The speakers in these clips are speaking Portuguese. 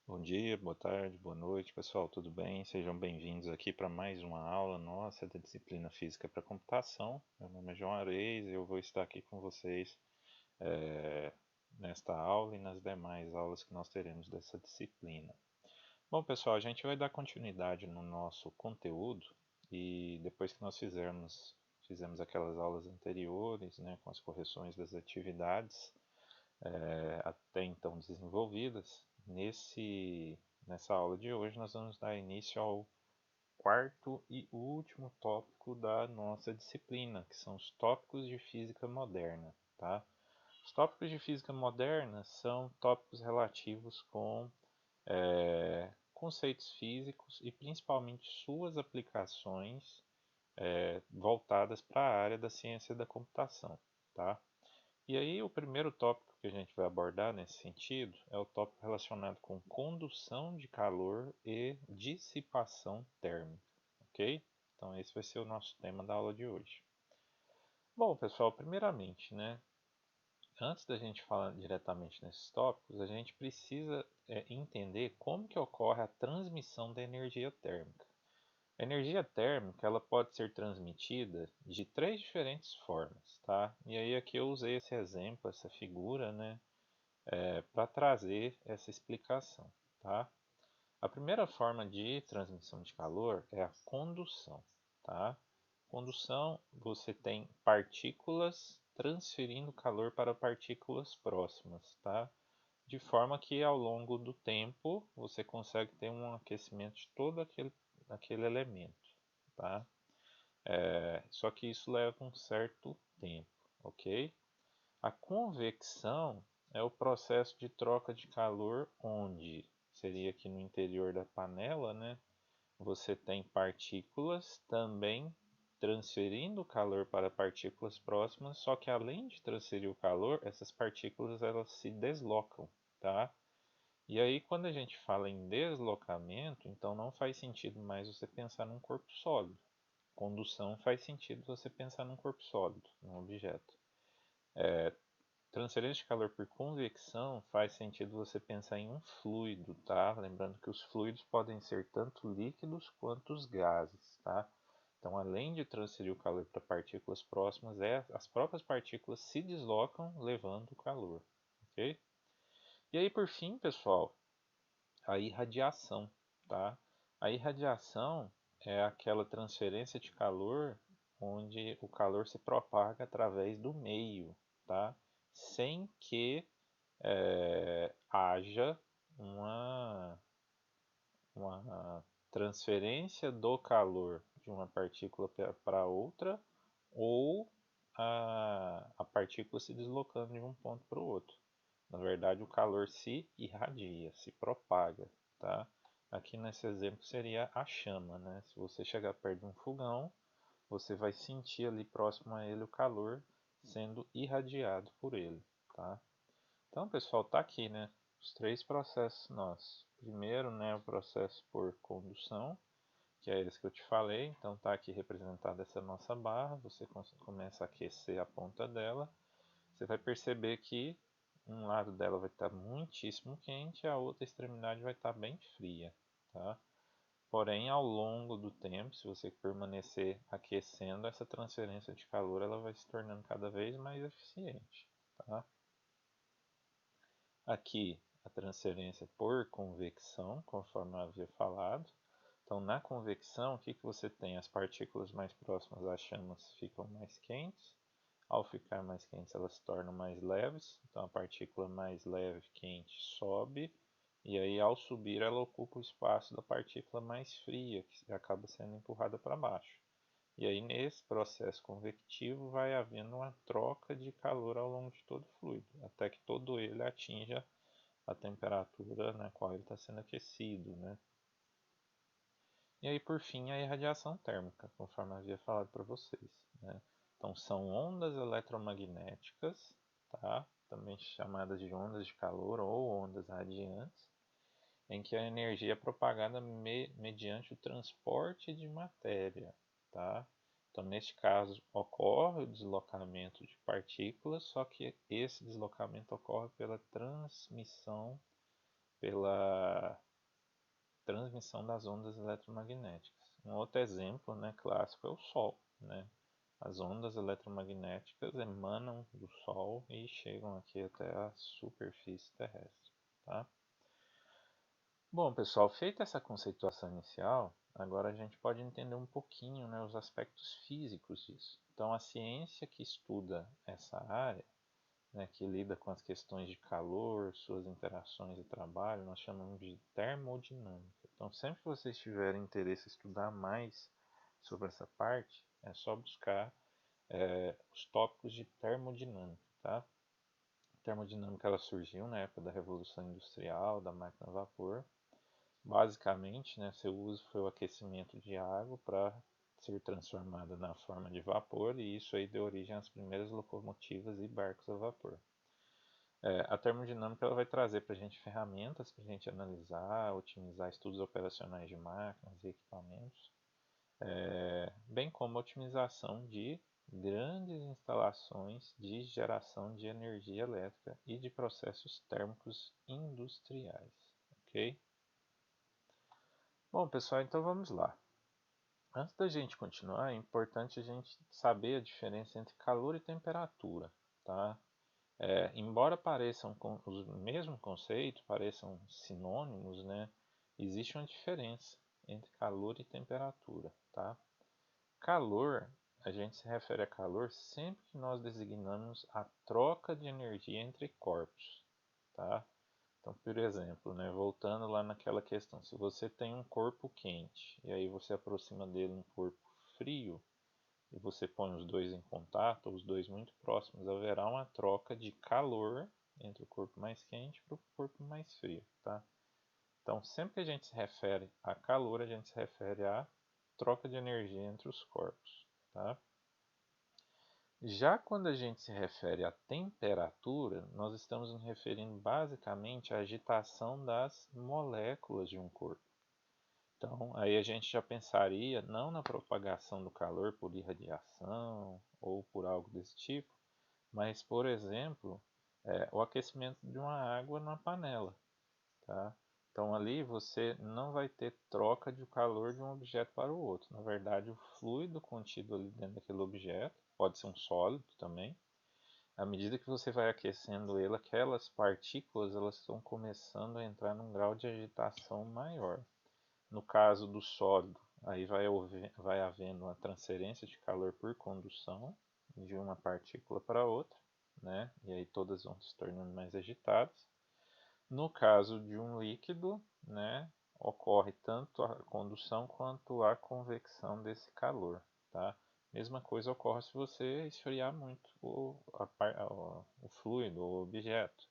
Bom dia, boa tarde, boa noite, pessoal, tudo bem? Sejam bem-vindos aqui para mais uma aula nossa da disciplina Física para Computação. Meu nome é João Areis e eu vou estar aqui com vocês nesta aula e nas demais aulas que nós teremos dessa disciplina. Bom, pessoal, a gente vai dar continuidade no nosso conteúdo e depois que nós fizemos aquelas aulas anteriores, né, com as correções das atividades, até então desenvolvidas. Nessa aula de hoje, nós vamos dar início ao quarto e último tópico da nossa disciplina, que são os tópicos de física moderna, tá? Os tópicos de física moderna são tópicos relativos com conceitos físicos e principalmente suas aplicações voltadas para a área da ciência da computação, tá? E aí, o primeiro tópico que a gente vai abordar nesse sentido é o tópico relacionado com condução de calor e dissipação térmica, ok? Então, esse vai ser o nosso tema da aula de hoje. Bom, pessoal, primeiramente, né, antes da gente falar diretamente nesses tópicos, a gente precisa entender como que ocorre a transmissão da energia térmica. A energia térmica ela pode ser transmitida de três diferentes formas, tá? E aí aqui eu usei esse exemplo, essa figura, né, para trazer essa explicação, tá? A primeira forma de transmissão de calor é a condução, tá? Condução, você tem partículas transferindo calor para partículas próximas, tá? De forma que ao longo do tempo você consegue ter um aquecimento de todo aquele elemento, tá? Só que isso leva um certo tempo, ok? A convecção é o processo de troca de calor onde seria aqui no interior da panela, né? Você tem partículas também transferindo calor para partículas próximas, só que além de transferir o calor, essas partículas elas se deslocam, tá? E aí quando a gente fala em deslocamento, então não faz sentido mais você pensar num corpo sólido. Condução faz sentido você pensar num corpo sólido, num objeto. Transferência de calor por convecção faz sentido você pensar em um fluido, tá? Lembrando que os fluidos podem ser tanto líquidos quanto os gases, tá? Então, além de transferir o calor para partículas próximas, as próprias partículas se deslocam levando o calor, ok? E aí, por fim, pessoal, a irradiação, tá? A irradiação é aquela transferência de calor onde o calor se propaga através do meio, tá? Sem que haja uma, uma transferência do calor de uma partícula para outra ou a partícula se deslocando de um ponto para o outro. Na verdade, o calor se irradia, se propaga, tá? Aqui nesse exemplo seria a chama, né? Se você chegar perto de um fogão, você vai sentir ali próximo a ele o calor sendo irradiado por ele, tá? Então, pessoal, tá aqui, né? Os três processos nossos. Primeiro, né, o processo por condução, que é esse que eu te falei. Então, tá aqui representada essa nossa barra. Você começa a aquecer a ponta dela. Você vai perceber que um lado dela vai estar muitíssimo quente, e a outra extremidade vai estar bem fria, tá? Porém, ao longo do tempo, se você permanecer aquecendo, essa transferência de calor ela vai se tornando cada vez mais eficiente, tá? Aqui a transferência por convecção, conforme eu havia falado. Então, na convecção, o que você tem? As partículas mais próximas às chamas ficam mais quentes. Ao ficar mais quentes, elas se tornam mais leves. Então, a partícula mais leve, quente, sobe. E aí, ao subir, ela ocupa o espaço da partícula mais fria, que acaba sendo empurrada para baixo. E aí, nesse processo convectivo, vai havendo uma troca de calor ao longo de todo o fluido, até que todo ele atinja a temperatura na qual ele está sendo aquecido, né? E aí, por fim, a irradiação térmica, conforme eu havia falado para vocês, né? Então, são ondas eletromagnéticas, tá? Também chamadas de ondas de calor ou ondas radiantes, em que a energia é propagada mediante o transporte de matéria, tá? Então, neste caso, ocorre o deslocamento de partículas, só que esse deslocamento ocorre pela transmissão pela transmissão das ondas eletromagnéticas. Um outro exemplo, né, clássico é o Sol, né? As ondas eletromagnéticas emanam do Sol e chegam aqui até a superfície terrestre, tá? Bom, pessoal, feita essa conceituação inicial, agora a gente pode entender um pouquinho, né, os aspectos físicos disso. Então, a ciência que estuda essa área, né, que lida com as questões de calor, suas interações e trabalho, nós chamamos de termodinâmica. Então, sempre que vocês tiverem interesse em estudar mais sobre essa parte, é só buscar os tópicos de termodinâmica, tá? A termodinâmica ela surgiu na época da Revolução Industrial, da máquina a vapor. Basicamente, né, seu uso foi o aquecimento de água para ser transformada na forma de vapor, e isso aí deu origem às primeiras locomotivas e barcos a vapor. A termodinâmica ela vai trazer para a gente ferramentas para a gente analisar, otimizar estudos operacionais de máquinas e equipamentos, bem como a otimização de grandes instalações de geração de energia elétrica e de processos térmicos industriais, ok? Bom, pessoal, então vamos lá. Antes da gente continuar, é importante a gente saber a diferença entre calor e temperatura, tá? Embora pareçam os mesmos conceitos, pareçam sinônimos, né? Existe uma diferença entre calor e temperatura, tá? Calor, a gente se refere a calor sempre que nós designamos a troca de energia entre corpos, tá? Então, por exemplo, né, voltando lá naquela questão, se você tem um corpo quente e aí você aproxima dele um corpo frio e você põe os dois em contato, ou os dois muito próximos, haverá uma troca de calor entre o corpo mais quente para o corpo mais frio, tá? Então, sempre que a gente se refere a calor, a gente se refere à troca de energia entre os corpos, tá? Já quando a gente se refere à temperatura, nós estamos nos referindo basicamente à agitação das moléculas de um corpo. Então, aí a gente já pensaria não na propagação do calor por irradiação ou por algo desse tipo, mas, por exemplo, o aquecimento de uma água na panela, tá? Então, ali você não vai ter troca de calor de um objeto para o outro. Na verdade, o fluido contido ali dentro daquele objeto, pode ser um sólido também, à medida que você vai aquecendo ele, aquelas partículas elas estão começando a entrar num grau de agitação maior. No caso do sólido, aí vai havendo uma transferência de calor por condução de uma partícula para outra, né? E aí todas vão se tornando mais agitadas. No caso de um líquido, né, ocorre tanto a condução quanto a convecção desse calor, tá? Mesma coisa ocorre se você esfriar muito o fluido, o objeto.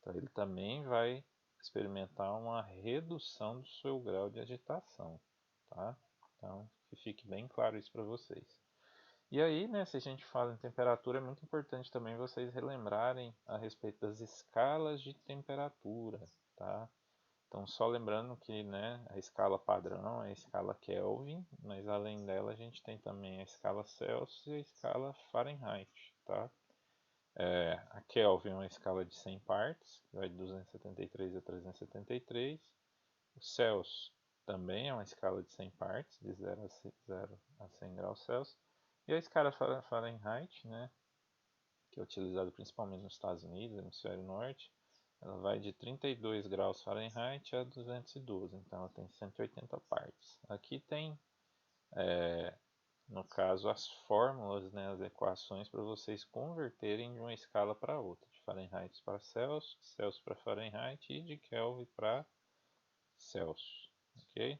Então ele também vai experimentar uma redução do seu grau de agitação, tá? Então que fique bem claro isso para vocês. E aí, né, se a gente fala em temperatura, é muito importante também vocês relembrarem a respeito das escalas de temperatura, tá? Então, só lembrando que, né, a escala padrão é a escala Kelvin, mas além dela a gente tem também a escala Celsius e a escala Fahrenheit, tá? A Kelvin é uma escala de 100 partes, que vai de 273 a 373. O Celsius também é uma escala de 100 partes, de 0 a 100 graus Celsius. E a escala Fahrenheit, né, que é utilizada principalmente nos Estados Unidos, hemisfério norte, ela vai de 32 graus Fahrenheit a 212, então ela tem 180 partes. Aqui tem, no caso, as fórmulas, né, as equações para vocês converterem de uma escala para outra, de Fahrenheit para Celsius, Celsius para Fahrenheit e de Kelvin para Celsius, ok?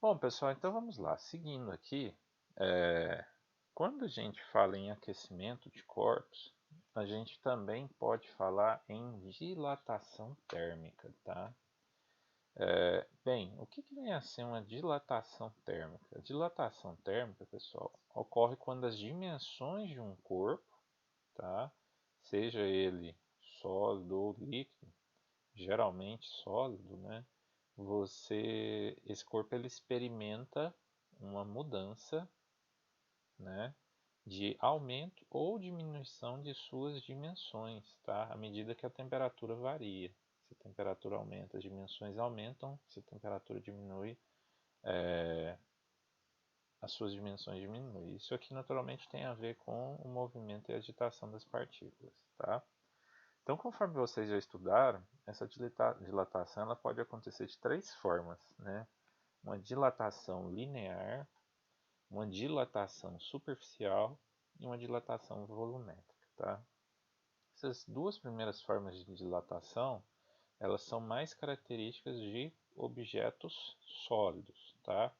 Bom, pessoal, então vamos lá. Seguindo aqui, quando a gente fala em aquecimento de corpos, a gente também pode falar em dilatação térmica, tá? Bem, o que vem a ser uma dilatação térmica? A dilatação térmica, pessoal, ocorre quando as dimensões de um corpo, tá? Seja ele sólido ou líquido, geralmente sólido, né? Esse corpo ele experimenta uma mudança, né, de aumento ou diminuição de suas dimensões, tá? À medida que a temperatura varia. Se a temperatura aumenta, as dimensões aumentam. Se a temperatura diminui, as suas dimensões diminuem. Isso aqui naturalmente tem a ver com o movimento e a agitação das partículas, tá? Então, conforme vocês já estudaram, essa dilatação ela pode acontecer de três formas, né? Uma dilatação linear, uma dilatação superficial e uma dilatação volumétrica, tá? Essas duas primeiras formas de dilatação, elas são mais características de objetos sólidos, tá?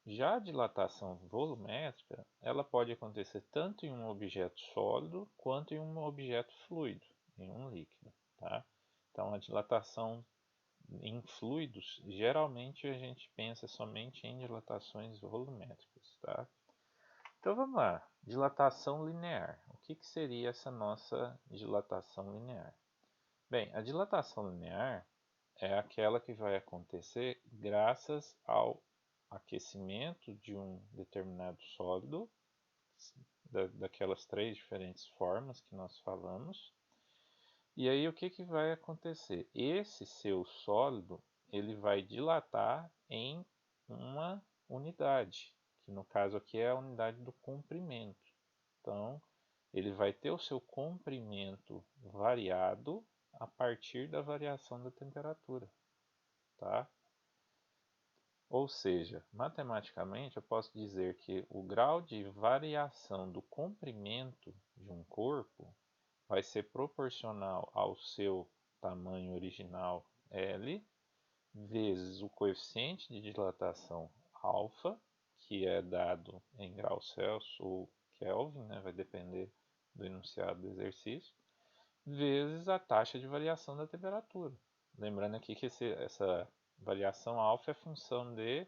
Já a dilatação volumétrica, ela pode acontecer tanto em um objeto sólido quanto em um objeto fluido, em um líquido, tá? Então, a dilatação em fluidos, geralmente a gente pensa somente em dilatações volumétricas, tá? Então vamos lá, dilatação linear. O que seria essa nossa dilatação linear? Bem, a dilatação linear é aquela que vai acontecer graças ao aquecimento de um determinado sólido, daquelas três diferentes formas que nós falamos. E aí o que vai acontecer? Esse seu sólido ele vai dilatar em uma unidade, que no caso aqui é a unidade do comprimento. Então, ele vai ter o seu comprimento variado a partir da variação da temperatura, tá? Ou seja, matematicamente eu posso dizer que o grau de variação do comprimento de um corpo vai ser proporcional ao seu tamanho original L vezes o coeficiente de dilatação alfa, que é dado em graus Celsius ou Kelvin, né, vai depender do enunciado do exercício, vezes a taxa de variação da temperatura. Lembrando aqui que essa variação alfa é função de,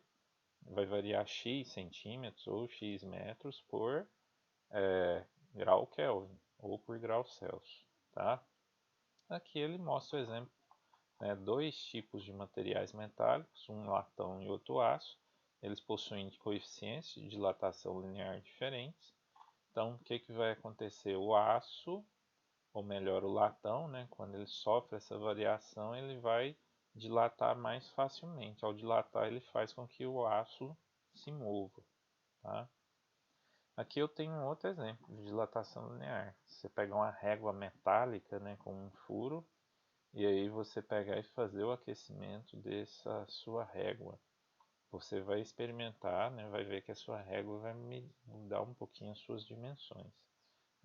vai variar x centímetros ou x metros por grau Kelvin ou por grau Celsius, tá? Aqui ele mostra o exemplo, né, dois tipos de materiais metálicos, um latão e outro aço. Eles possuem coeficientes de dilatação linear diferentes. Então, o que vai acontecer? O aço, ou melhor, o latão, né, quando ele sofre essa variação, ele vai dilatar mais facilmente. Ao dilatar, ele faz com que o aço se mova, tá? Aqui eu tenho um outro exemplo de dilatação linear. Você pega uma régua metálica, né, com um furo, e aí você pegar e fazer o aquecimento dessa sua régua. Você vai experimentar, né, vai ver que a sua régua vai mudar um pouquinho as suas dimensões.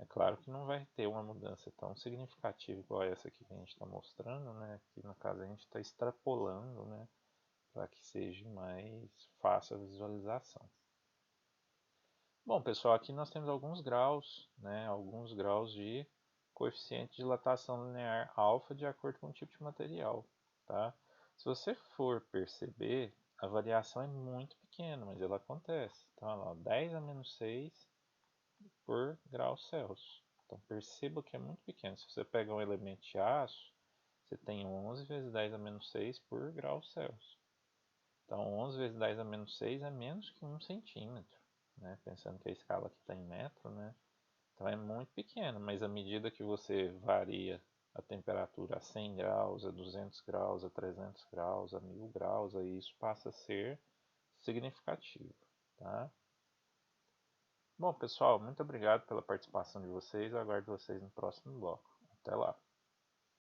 É claro que não vai ter uma mudança tão significativa igual essa aqui que a gente está mostrando, né? Aqui no caso a gente está extrapolando, né, para que seja mais fácil a visualização. Bom, pessoal, aqui nós temos alguns graus, né, alguns graus de coeficiente de dilatação linear alfa de acordo com o tipo de material, tá? Se você for perceber, a variação é muito pequena, mas ela acontece. Então, olha lá, 10 a menos 6 por grau Celsius. Então, perceba que é muito pequeno. Se você pega um elemento de aço, você tem 11 vezes 10 a menos 6 por grau Celsius. Então, 11 vezes 10 a menos 6 é menos que 1 centímetro, né? Pensando que a escala aqui está em metro, né? Então é muito pequeno, mas à medida que você varia a temperatura a 100 graus, a 200 graus, a 300 graus, a 1000 graus, aí isso passa a ser significativo, tá? Bom, pessoal, muito obrigado pela participação de vocês. Eu aguardo vocês no próximo bloco. Até lá!